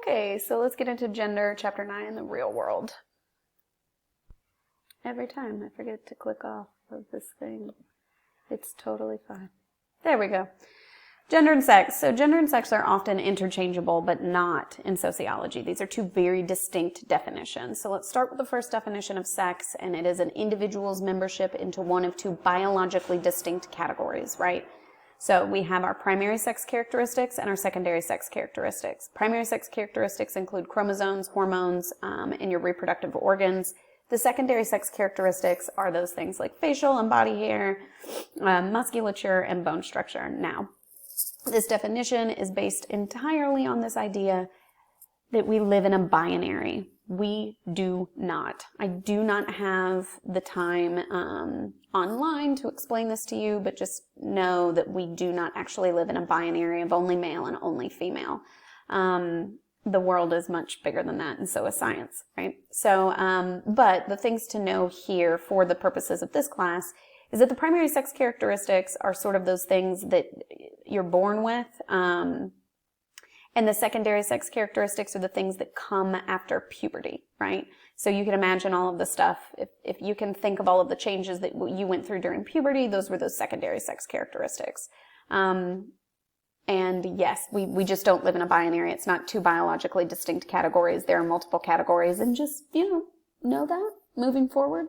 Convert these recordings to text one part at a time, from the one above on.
Okay, so let's get into gender, chapter 9 in the real world. Every time I forget to click off of this thing. It's totally fine. There we go. Gender and sex. So gender and sex are often interchangeable, but not in sociology. These are two very distinct definitions. So let's start with the first definition of sex, and it is an individual's membership into one of two biologically distinct categories, right? So we have our primary sex characteristics and our secondary sex characteristics. Primary sex characteristics include chromosomes, hormones, and your reproductive organs. The secondary sex characteristics are those things like facial and body hair, musculature, and bone structure. Now, this definition is based entirely on this idea that we live in a binary. We do not. I do not have the time online to explain this to you, but just know that we do not actually live in a binary of only male and only female. The world is much bigger than that, and so is science, right? So, but the things to know here for the purposes of this class is that the primary sex characteristics are sort of those things that you're born with, and the secondary sex characteristics are the things that come after puberty, right? So you can imagine all of the stuff, if you can think of all of the changes that you went through during puberty, those were those secondary sex characteristics. And yes, we just don't live in a binary. It's not two biologically distinct categories. There are multiple categories, and just, know that moving forward.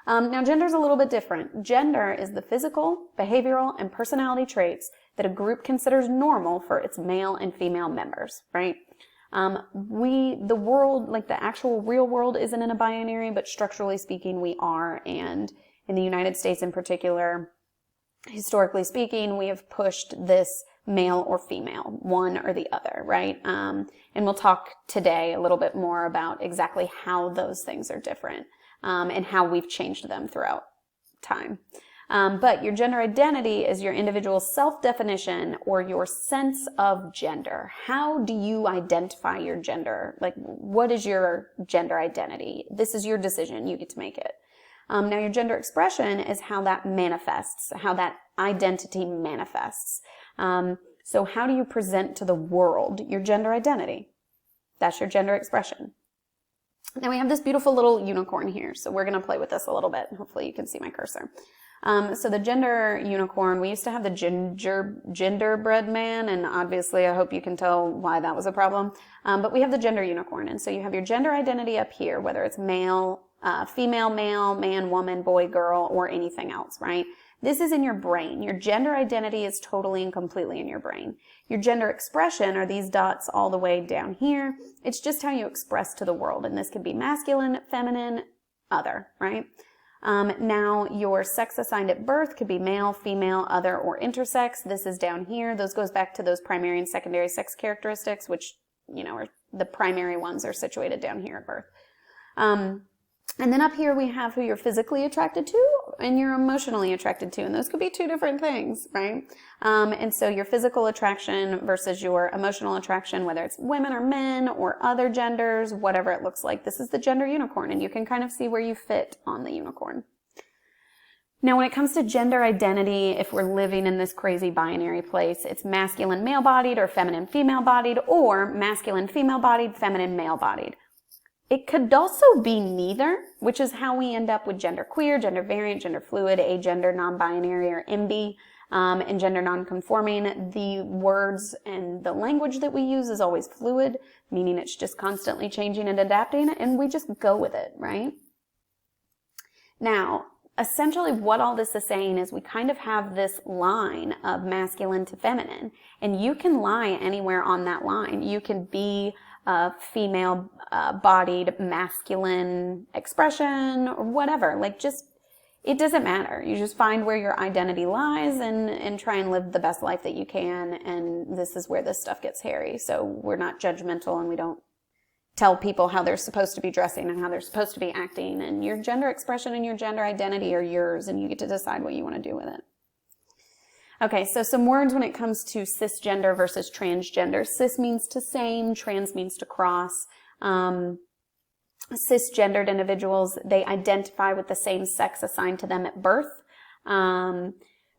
Now, gender is a little bit different. Gender is the physical, behavioral, and personality traits that a group considers normal for its male and female members, right? The world, like the actual real world, isn't in a binary, but structurally speaking, we are. And in the United States in particular, historically speaking, we have pushed this male or female, one or the other, right? And we'll talk today a little bit more about exactly how those things are different, and how we've changed them throughout time. But your gender identity is your individual self-definition or your sense of gender. How do you identify your gender? Like, what is your gender identity? This is your decision. You get to make it. Now, your gender expression is how that manifests, how that identity manifests. So how do you present to the world your gender identity? That's your gender expression. Now we have this beautiful little unicorn here, so we're going to play with this a little bit. Hopefully you can see my cursor. So the gender unicorn, we used to have the genderbread man, and obviously I hope you can tell why that was a problem. But we have the gender unicorn, and so you have your gender identity up here, whether it's male, female, male, man, woman, boy, girl, or anything else, right? This is in your brain. Your gender identity is totally and completely in your brain. Your gender expression are these dots all the way down here. It's just how you express to the world, and this could be masculine, feminine, other, right? Now, your sex assigned at birth could be male, female, other, or intersex. This is down here. Those goes back to those primary and secondary sex characteristics, which, are the primary ones are situated down here at birth. And then up here we have who you're physically attracted to and you're emotionally attracted to. And those could be two different things, right? And so your physical attraction versus your emotional attraction, whether it's women or men or other genders, whatever it looks like. This is the gender unicorn, and you can kind of see where you fit on the unicorn. Now, when it comes to gender identity, if we're living in this crazy binary place, it's masculine male-bodied or feminine female-bodied, or masculine female-bodied, feminine male-bodied. It could also be neither, which is how we end up with gender queer, gender variant, gender fluid, agender, non-binary, or MB, and gender non-conforming. The words and the language that we use is always fluid, meaning it's just constantly changing and adapting, and we just go with it, right? Now, essentially what all this is saying is we kind of have this line of masculine to feminine, and you can lie anywhere on that line. You can be a female bodied masculine expression or whatever. Like, just, it doesn't matter. You just find where your identity lies and try and live the best life that you can. And this is where this stuff gets hairy. So we're not judgmental, and we don't tell people how they're supposed to be dressing and how they're supposed to be acting. And your gender expression and your gender identity are yours, and you get to decide what you want to do with it. Okay, so some words when it comes to cisgender versus transgender. Cis means to same, trans means to cross. Cisgendered individuals, they identify with the same sex assigned to them at birth.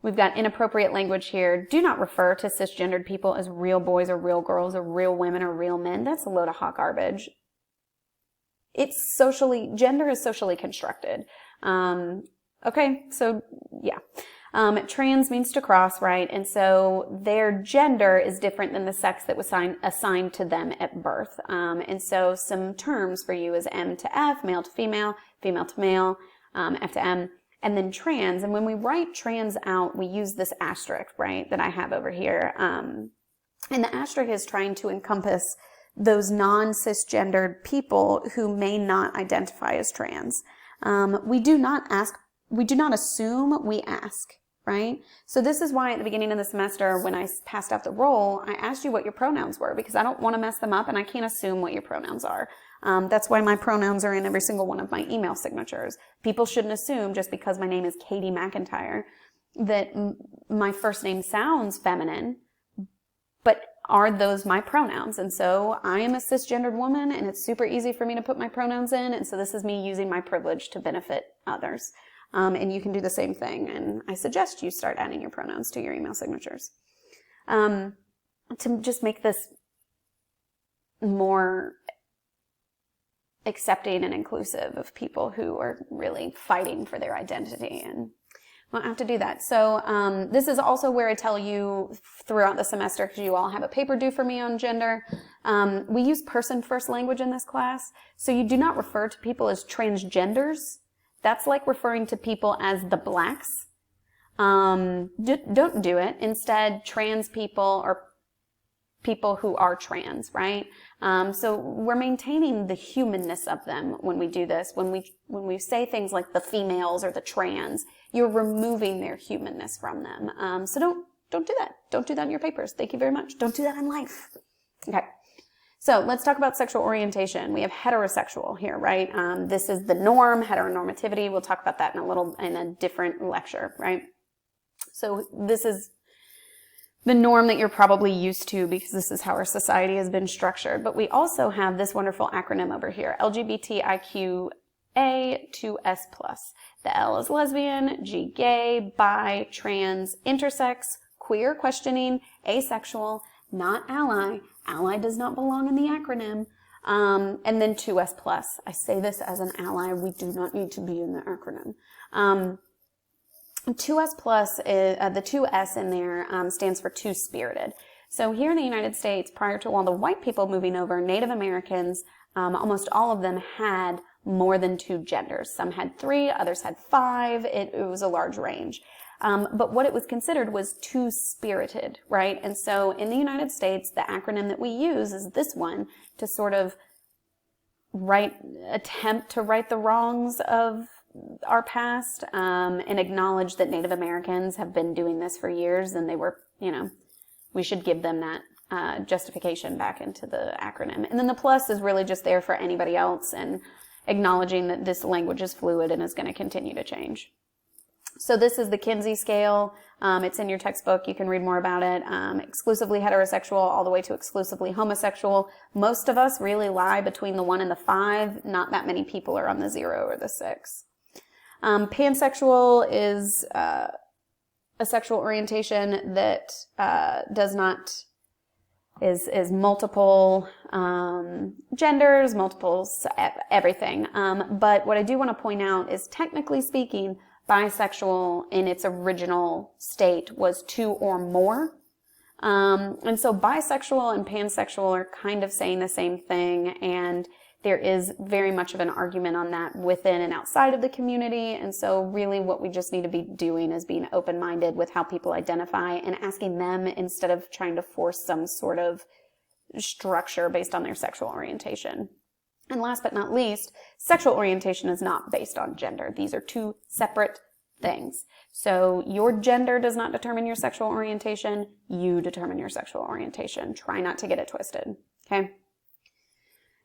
We've got inappropriate language here. Do not refer to cisgendered people as real boys or real girls or real women or real men. That's a load of hot garbage. Gender is socially constructed. Okay, so yeah. Trans means to cross, right? And so their gender is different than the sex that was assigned to them at birth. And so some terms for you is M to F, male to female, female to male, F to M, and then trans. And when we write trans out, we use this asterisk, right, that I have over here. And the asterisk is trying to encompass those non-cisgendered people who may not identify as trans. We do not assume, we ask. Right? So this is why at the beginning of the semester, when I passed out the roll, I asked you what your pronouns were, because I don't want to mess them up and I can't assume what your pronouns are. That's why my pronouns are in every single one of my email signatures. People shouldn't assume just because my name is Katie McIntyre that my first name sounds feminine, but are those my pronouns? And so I am a cisgendered woman and it's super easy for me to put my pronouns in. And so this is me using my privilege to benefit others. And you can do the same thing. And I suggest you start adding your pronouns to your email signatures. To just make this more accepting and inclusive of people who are really fighting for their identity. And I won't have to do that. So this is also where I tell you throughout the semester, because you all have a paper due for me on gender. We use person-first language in this class. So you do not refer to people as transgenders. That's like referring to people as the blacks. Don't do it. Instead, trans people are people who are trans, right? So we're maintaining the humanness of them when we do this. When we say things like the females or the trans, you're removing their humanness from them. So don't do that. Don't do that in your papers. Thank you very much. Don't do that in life. Okay. So let's talk about sexual orientation. We have heterosexual here, right? This is the norm, heteronormativity. We'll talk about that in a different lecture, right? So this is the norm that you're probably used to because this is how our society has been structured. But we also have this wonderful acronym over here, LGBTIQA2S+. The L is lesbian, G gay, bi, trans, intersex, queer questioning, asexual, not ally. Ally does not belong in the acronym. And then 2S+. I say this as an ally. We do not need to be in the acronym. 2S+, the 2S in there stands for two-spirited. So here in the United States, prior to all the white people moving over, Native Americans, almost all of them had more than two genders. Some had 3, others had 5. It was a large range. But what it was considered was two-spirited, right? And so in the United States, the acronym that we use is this one to sort of attempt to right the wrongs of our past, and acknowledge that Native Americans have been doing this for years and they were, we should give them that justification back into the acronym. And then the plus is really just there for anybody else and acknowledging that this language is fluid and is going to continue to change. So this is the Kinsey scale. It's in your textbook. You can read more about it. Exclusively heterosexual all the way to exclusively homosexual. Most of us really lie between the 1 and the 5. Not that many people are on the 0 or the 6. Pansexual is a sexual orientation that is multiple genders, multiples, everything. But what I do want to point out is, technically speaking, bisexual in its original state was 2 or more. And so bisexual and pansexual are kind of saying the same thing, and there is very much of an argument on that within and outside of the community. And so really what we just need to be doing is being open-minded with how people identify and asking them instead of trying to force some sort of structure based on their sexual orientation. And last but not least, sexual orientation is not based on gender. These are 2 separate things. So your gender does not determine your sexual orientation. You determine your sexual orientation. Try not to get it twisted. Okay?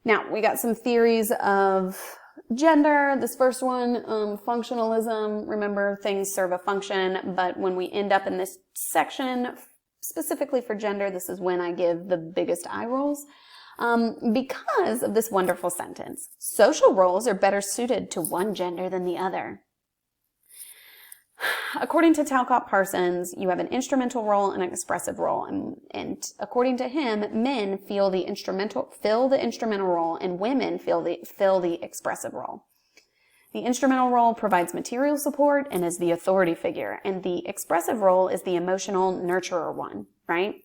Now, we got some theories of gender. This first one, functionalism. Remember, things serve a function, but when we end up in this section, specifically for gender, this is when I give the biggest eye rolls. Because of this wonderful sentence, social roles are better suited to one gender than the other. according to Talcott Parsons, you have an instrumental role and an expressive role. And according to him, men fill the instrumental role and women fill the expressive role. The instrumental role provides material support and is the authority figure. And the expressive role is the emotional nurturer one, right?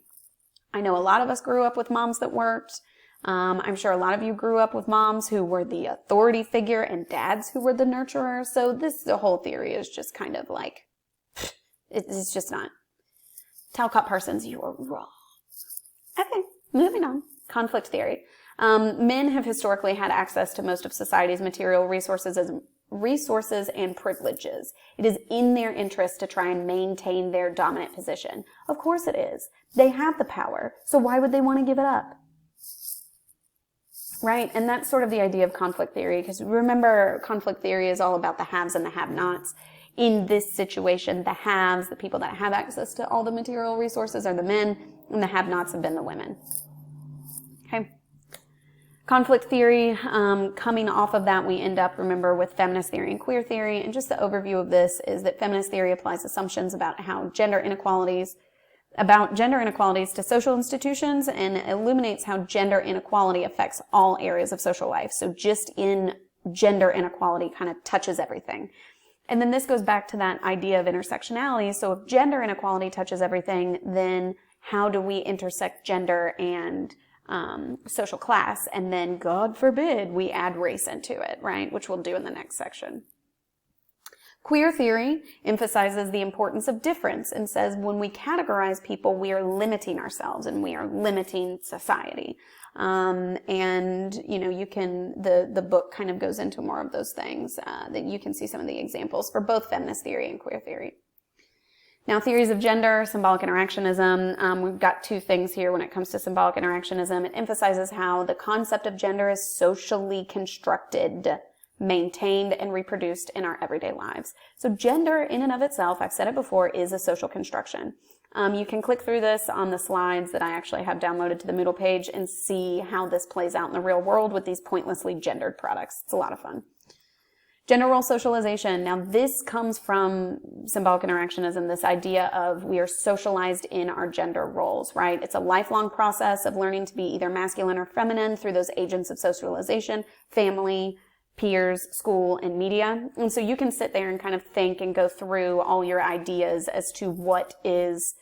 I know a lot of us grew up with moms that worked. I'm sure a lot of you grew up with moms who were the authority figure and dads who were the nurturers. So the whole theory is just kind of like, it's just not. Talcott Parsons, you are wrong. Okay, moving on. Conflict theory. Men have historically had access to most of society's material resources and privileges. It is in their interest to try and maintain their dominant position. Of course it is. They have the power, so why would they want to give it up? Right? And that's sort of the idea of conflict theory, because remember, conflict theory is all about the haves and the have-nots. In this situation, the haves, the people that have access to all the material resources, are the men, and the have-nots have been the women. Okay? Conflict theory, coming off of that, we end up, remember, with feminist theory and queer theory. And just the overview of this is that feminist theory applies assumptions about gender inequalities to social institutions and illuminates how gender inequality affects all areas of social life. So just in gender inequality kind of touches everything. And then this goes back to that idea of intersectionality. So if gender inequality touches everything, then how do we intersect gender and social class? And then, God forbid, we add race into it, right? Which we'll do in the next section. Queer theory emphasizes the importance of difference and says when we categorize people, we are limiting ourselves and we are limiting society. And, you know, the book kind of goes into more of those things, that you can see some of the examples for both feminist theory and queer theory. Now, theories of gender, symbolic interactionism. We've got two things here when it comes to symbolic interactionism. It emphasizes how the concept of gender is socially constructed, maintained, and reproduced in our everyday lives. So gender in and of itself, I've said it before, is a social construction. You can click through this on the slides that I actually have downloaded to the Moodle page and see how this plays out in the real world with these pointlessly gendered products. It's a lot of fun. Gender role socialization. Now this comes from symbolic interactionism, this idea of we are socialized in our gender roles, right? It's a lifelong process of learning to be either masculine or feminine through those agents of socialization, family, peers, school, and media. And so you can sit there and kind of think and go through all your ideas as to what is,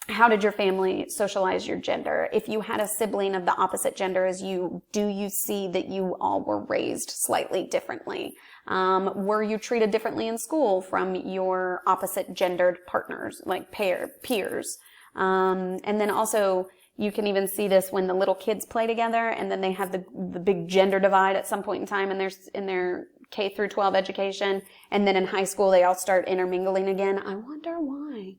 how did your family socialize your gender? If you had a sibling of the opposite gender as you, do you see that you all were raised slightly differently? Were you treated differently in school from your opposite gendered partners, like peers? And then also, you can even see this when the little kids play together and then they have the big gender divide at some point in time in their K through 12 education. And then in high school, they all start intermingling again. I wonder why.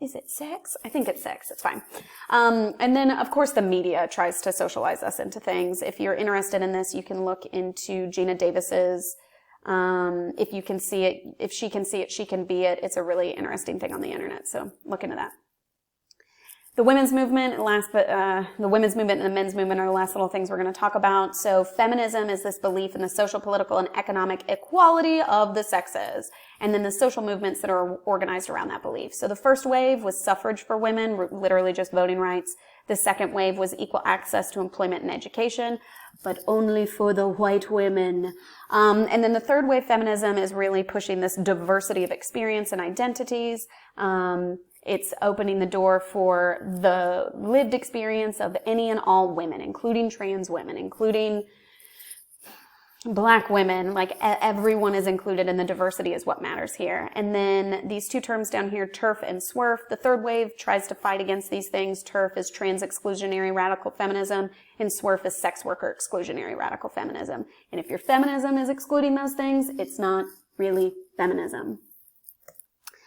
Is it sex? I think it's sex. It's fine. And then, of course, the media tries to socialize us into things. If you're interested in this, you can look into Gina Davis's, if you can see it, if she can see it, she can be it. It's a really interesting thing on the internet. So look into that. The women's movement, the women's movement and the men's movement are the last little things we're going to talk about. So feminism is this belief in the social, political, and economic equality of the sexes. And then the social movements that are organized around that belief. So the first wave was suffrage for women, literally just voting rights. The second wave was equal access to employment and education, but only for the white women. And then the third wave feminism is really pushing this diversity of experience and identities. It's opening the door for the lived experience of any and all women, including trans women, including Black women. Like everyone is included, and the diversity is what matters here. And then these two terms down here, TERF and SWERF. The third wave tries to fight against these things. TERF is trans exclusionary radical feminism, and SWERF is sex worker exclusionary radical feminism. And if your feminism is excluding those things, it's not really feminism.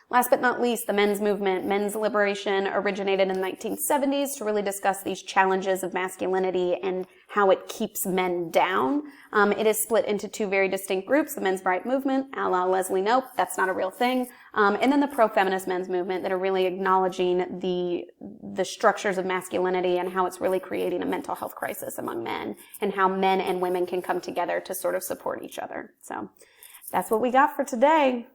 Last but not least, the men's movement. Men's liberation originated in the 1970s to really discuss these challenges of masculinity and how it keeps men down. It is split into two very distinct groups, the men's right movement, a la Leslie Knope, that's not a real thing, and then the pro-feminist men's movement that are really acknowledging the structures of masculinity and how it's really creating a mental health crisis among men, and how men and women can come together to sort of support each other. So that's what we got for today.